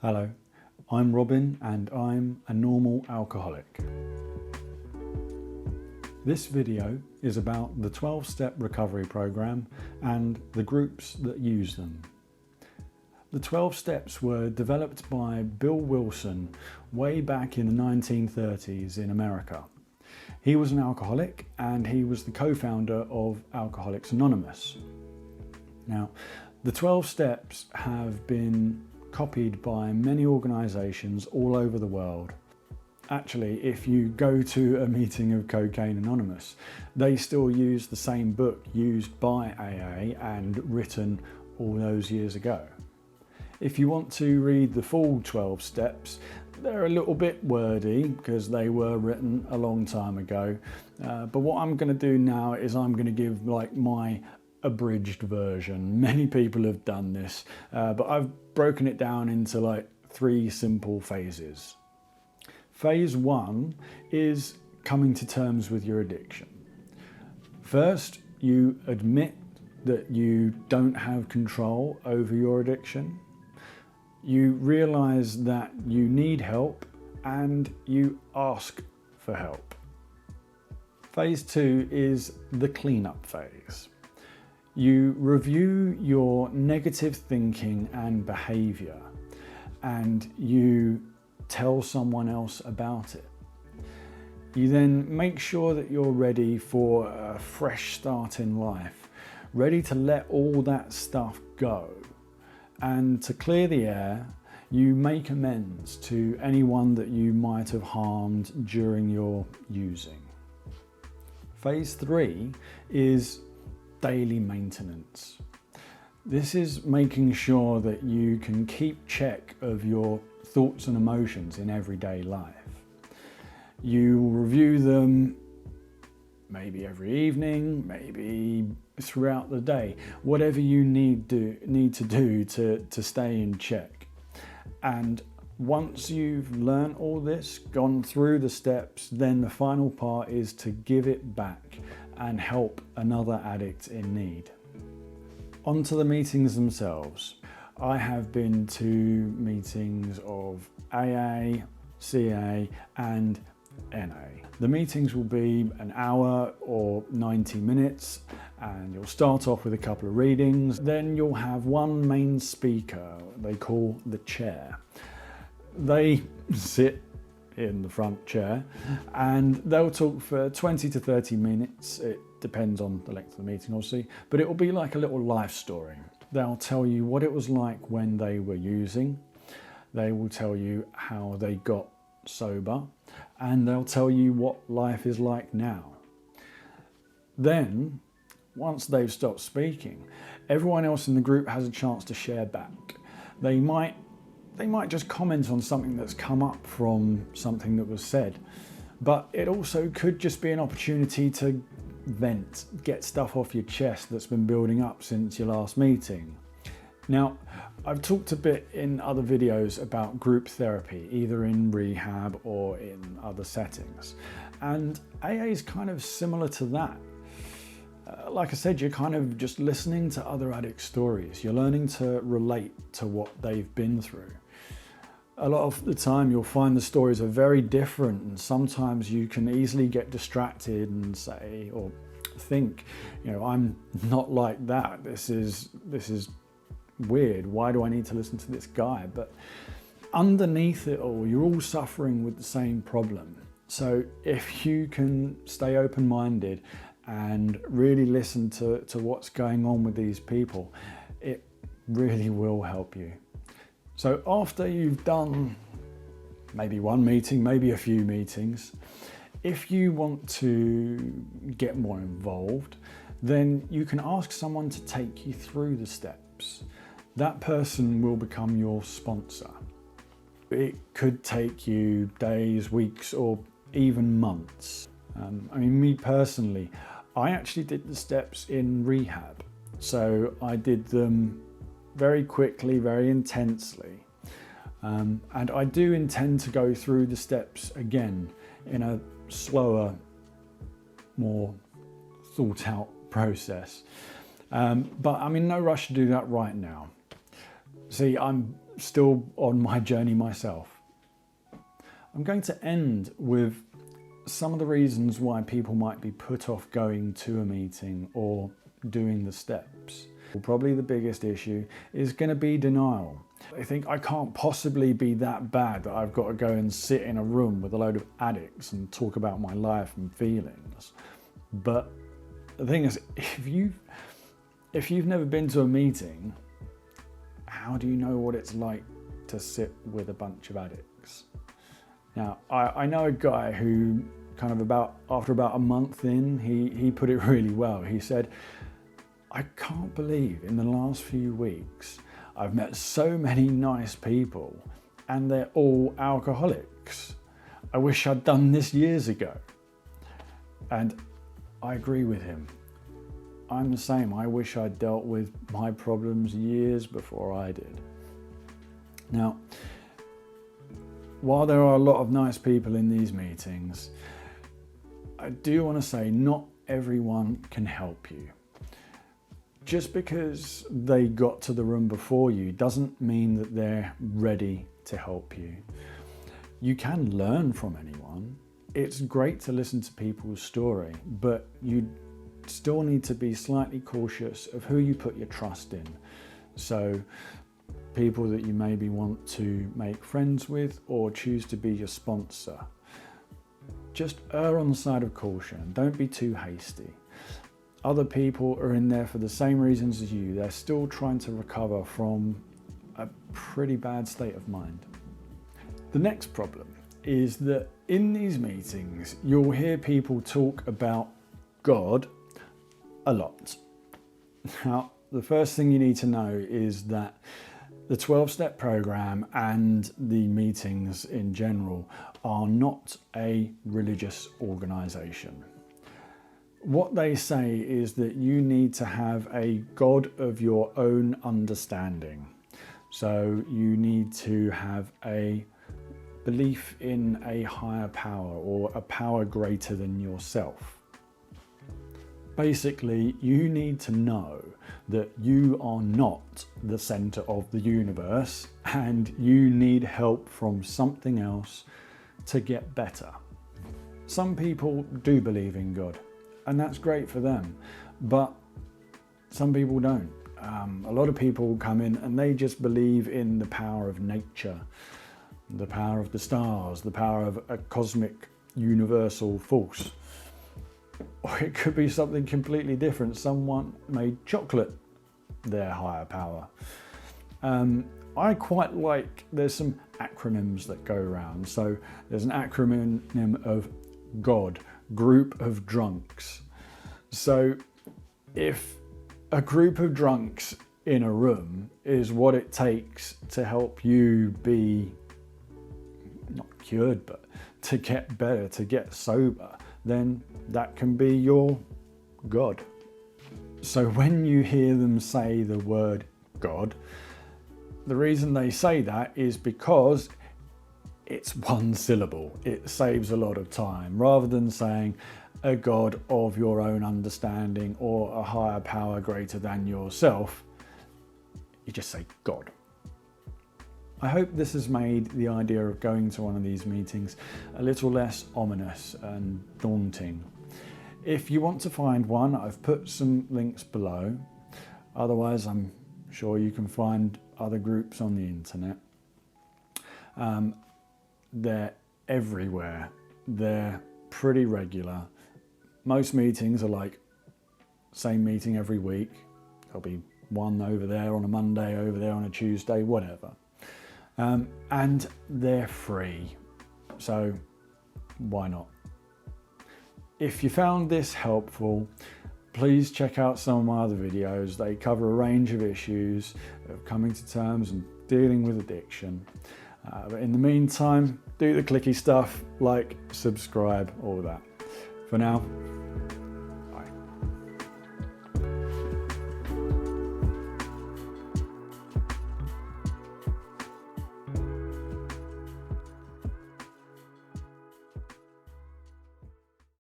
Hello, I'm Robin and I'm a normal alcoholic. This video is about the 12-step recovery program and the groups that use them. The 12 steps were developed by Bill Wilson way back in the 1930s in America. He was an alcoholic and he was the co-founder of Alcoholics Anonymous. Now, the 12 steps have been copied by many organisations all over the world. Actually, if you go to a meeting of Cocaine Anonymous, they still use the same book used by AA and written all those years ago. If you want to read the full 12 steps, they're a little bit wordy because they were written a long time ago. But what I'm going to do now is I'm going to give my abridged version. Many people have done this, but I've broken it down into 3 simple phases. Phase 1 is coming to terms with your addiction. First, you admit that you don't have control over your addiction. You realise that you need help and you ask for help. Phase 2 is the cleanup phase. You review your negative thinking and behaviour and you tell someone else about it. You then make sure that you're ready for a fresh start in life, ready to let all that stuff go. And to clear the air, you make amends to anyone that you might have harmed during your using. Phase 3 is daily maintenance. This is making sure that you can keep check of your thoughts and emotions in everyday life. You review them maybe every evening, maybe throughout the day, whatever you need to do to stay in check. And once you've learned all this, gone through the steps, then the final part is to give it back and help another addict in need. On to the meetings themselves. I have been to meetings of AA, CA and NA. The meetings will be an hour or 90 minutes and you'll start off with a couple of readings. Then you'll have one main speaker they call the chair. They sit in the front chair and they'll talk for 20 to 30 minutes. It depends on the length of the meeting, obviously, but it will be like a little life story. They'll tell you what it was like when they were using. They will tell you how they got sober and they'll tell you what life is like now. Then, once they've stopped speaking, everyone else in the group has a chance to share back. They might just comment on something that's come up from something that was said, but it also could just be an opportunity to vent, get stuff off your chest that's been building up since your last meeting. Now, I've talked a bit in other videos about group therapy, either in rehab or in other settings, and AA is kind of similar to that. Like I said, you're kind of just listening to other addicts' stories. You're learning to relate to what they've been through. A lot of the time you'll find the stories are very different and sometimes you can easily get distracted and say or think, I'm not like that. This is weird. Why do I need to listen to this guy? But underneath it all, you're all suffering with the same problem. So if you can stay open-minded and really listen to what's going on with these people, it really will help you. So after you've done maybe one meeting, maybe a few meetings, if you want to get more involved, then you can ask someone to take you through the steps. That person will become your sponsor. It could take you days, weeks, or even months. Me personally, I actually did the steps in rehab. So I did them very quickly, very intensely. And I do intend to go through the steps again in a slower, more thought out process. But I'm in no rush to do that right now. See, I'm still on my journey myself. I'm going to end with some of the reasons why people might be put off going to a meeting or doing the steps. Probably the biggest issue is going to be denial. I think I can't possibly be that bad that I've got to go and sit in a room with a load of addicts and talk about my life and feelings. But the thing is, if you've never been to a meeting, how do you know what it's like to sit with a bunch of addicts? Now, I know a guy who after about a month in, he put it really well. He said, I can't believe in the last few weeks I've met so many nice people and they're all alcoholics. I wish I'd done this years ago. And I agree with him. I'm the same. I wish I'd dealt with my problems years before I did. Now, while there are a lot of nice people in these meetings, I do want to say not everyone can help you. Just because they got to the room before you doesn't mean that they're ready to help you. You can learn from anyone. It's great to listen to people's story, but you still need to be slightly cautious of who you put your trust in. So people that you maybe want to make friends with or choose to be your sponsor. Just err on the side of caution. Don't be too hasty. Other people are in there for the same reasons as you. They're still trying to recover from a pretty bad state of mind. The next problem is that in these meetings, you'll hear people talk about God a lot. Now, the first thing you need to know is that the 12-step program and the meetings in general are not a religious organization. What they say is that you need to have a God of your own understanding. So you need to have a belief in a higher power or a power greater than yourself. Basically, you need to know that you are not the center of the universe and you need help from something else to get better. Some people do believe in God, and that's great for them, but some people don't. A lot of people come in and they just believe in the power of nature, the power of the stars, the power of a cosmic universal force. Or it could be something completely different. Someone made chocolate their higher power. I quite like, there's some acronyms that go around. So there's an acronym of God, group of drunks. So if a group of drunks in a room is what it takes to help you be, not cured, but to get better, to get sober, then that can be your God. So when you hear them say the word God, the reason they say that is because it's one syllable. It saves a lot of time. Rather than saying a God of your own understanding or a higher power greater than yourself, you just say God. I hope this has made the idea of going to one of these meetings a little less ominous and daunting. If you want to find one, I've put some links below. Otherwise, I'm sure you can find other groups on the internet. They're everywhere. They're pretty regular. Most meetings are like same meeting every week. There'll be one over there on a Monday, over there on a Tuesday, whatever. And they're free, so why not? If you found this helpful, please check out some of my other videos. They cover a range of issues of coming to terms and dealing with addiction. But in the meantime, do the clicky stuff, like, subscribe, all that. For now,